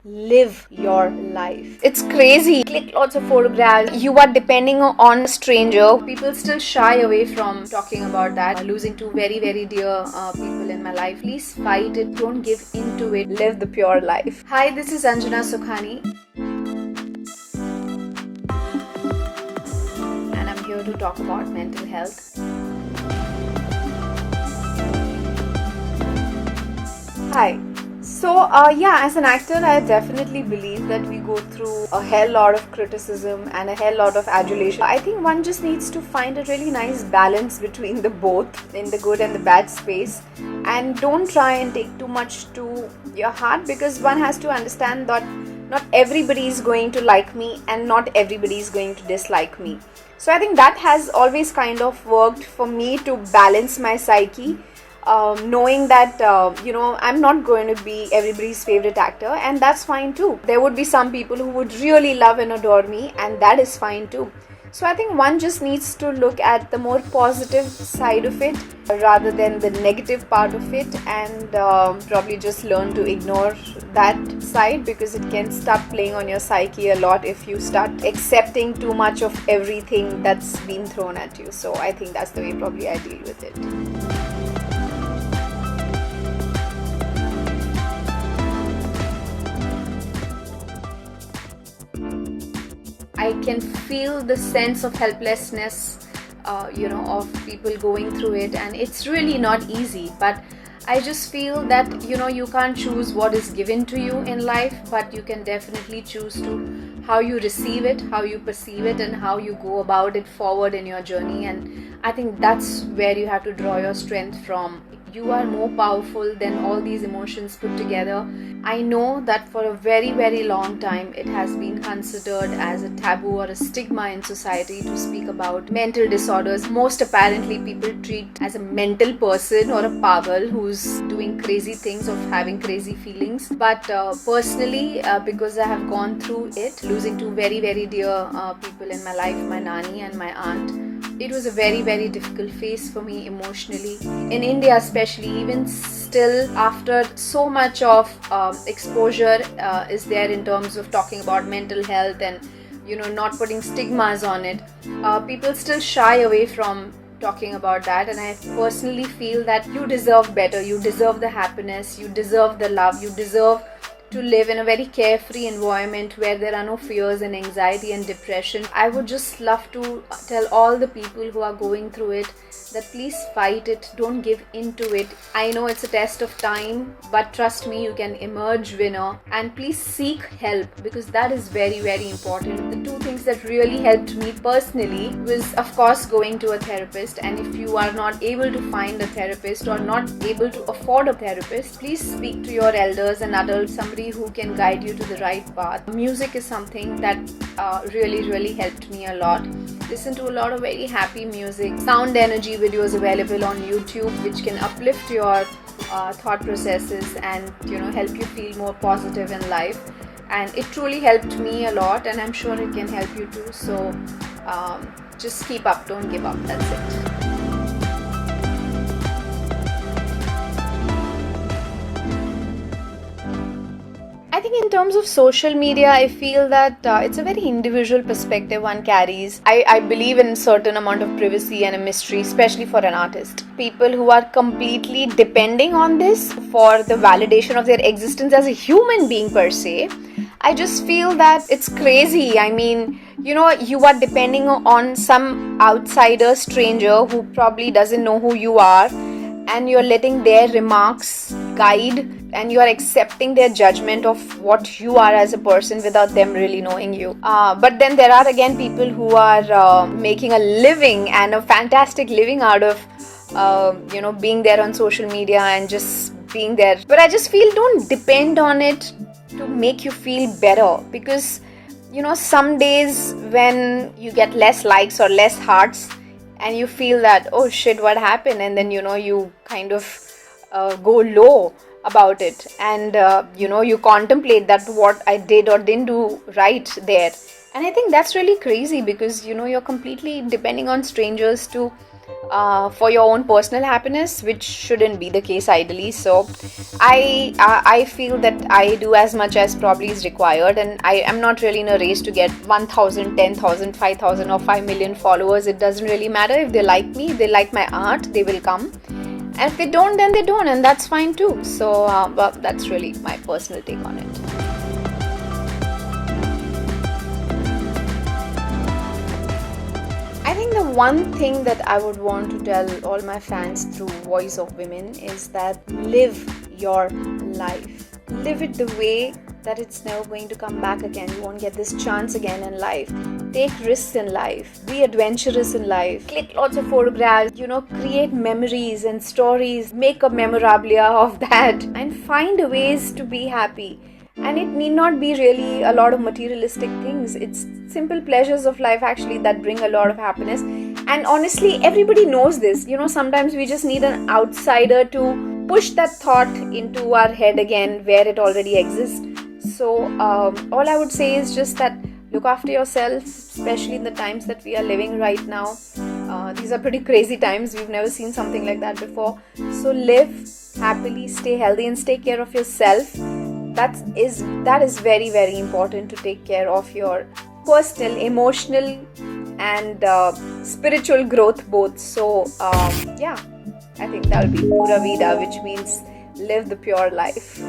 Live your life. It's crazy. Click lots of photographs. You are depending on a stranger. People still shy away from talking about that. Losing two very, very dear people in my life. Please fight it. Don't give into it. Live the pure life. Hi, this is Anjana Sukhani, and I'm here to talk about mental health. Hi. So, as an actor, I definitely believe that we go through a hell lot of criticism and a hell lot of adulation. I think one just needs to find a really nice balance between the both, in the good and the bad space, and don't try and take too much to your heart, because one has to understand that not everybody is going to like me and not everybody is going to dislike me. So I think that has always kind of worked for me to balance my psyche, knowing that I'm not going to be everybody's favorite actor, and that's fine too. There would be some people who would really love and adore me, and that is fine too. So I think one just needs to look at the more positive side of it rather than the negative part of it, and probably just learn to ignore that side, because it can start playing on your psyche a lot if you start accepting too much of everything that's been thrown at you. So I think that's the way probably I deal with it. I can feel the sense of helplessness, of people going through it, and it's really not easy. But I just feel that you can't choose what is given to you in life, but you can definitely choose to how you receive it, how you perceive it, and how you go about it forward in your journey. And I think that's where you have to draw your strength from. You are more powerful than all these emotions put together. I know that for a very, very long time it has been considered as a taboo or a stigma in society to speak about mental disorders. Most apparently, people treat as a mental person or a pagal who's doing crazy things, of having crazy feelings. But personally, because I have gone through it, losing two very, very dear people in my life, my nani and my aunt, it was a very, very difficult phase for me emotionally. In India, especially, even still, after so much of exposure is there in terms of talking about mental health and not putting stigmas on it, people still shy away from talking about that. And I personally feel that you deserve better. You deserve the happiness. You deserve the love. You deserve to live in a very carefree environment where there are no fears and anxiety and depression. I would just love to tell all the people who are going through it that please fight it, don't give into it. I know it's a test of time, but trust me, you can emerge winner. And please seek help, because that is very, very important. The two things that really helped me personally was, of course, going to a therapist. And if you are not able to find a therapist or not able to afford a therapist, please speak to your elders and adults, somebody who can guide you to the right path. Music is something that really, really helped me a lot. Listen to a lot of very happy music. Sound energy videos available on YouTube, which can uplift your thought processes and help you feel more positive in life. And it truly helped me a lot, and I'm sure it can help you too. So just keep up, don't give up. That's it. I think in terms of social media, I feel that it's a very individual perspective one carries. I believe in a certain amount of privacy and a mystery, especially for an artist. People who are completely depending on this for the validation of their existence as a human being per se, I just feel that it's crazy. I mean, you are depending on some outsider stranger who probably doesn't know who you are, and you're letting their remarks guide, and you are accepting their judgment of what you are as a person without them really knowing you. But then there are again people who are making a living and a fantastic living out of being there on social media and just being there. But I just feel, don't depend on it to make you feel better, because some days when you get less likes or less hearts and you feel that, oh shit, what happened, and then you kind of go low about it, and you contemplate that what I did or didn't do right there. And I think that's really crazy, because you're completely depending on strangers to for your own personal happiness, which shouldn't be the case ideally. So I feel that I do as much as probably is required, and I am not really in a race to get 1,000, 10,000, 5,000, or 5 million followers. It doesn't really matter. If they like me, they like my art, they will come. And if they don't, then they don't, and that's fine too. So but that's really my personal take on it. I think the one thing that I would want to tell all my fans through Voice of Women is that live your life. Live it the way that it's never going to come back again. You won't get this chance again in life. Take risks in life. Be adventurous in life. Click lots of photographs. Create memories and stories. Make a memorabilia of that. And find ways to be happy. And it need not be really a lot of materialistic things. It's simple pleasures of life actually that bring a lot of happiness. And honestly, everybody knows this. Sometimes we just need an outsider to push that thought into our head again where it already exists. So all I would say is just that look after yourself, especially in the times that we are living right now. These are pretty crazy times. We've never seen something like that before. So live happily, stay healthy, and take care of yourself. That is very, very important, to take care of your personal, emotional, and spiritual growth both. So I think that will be Pura Vida, which means live the pure life.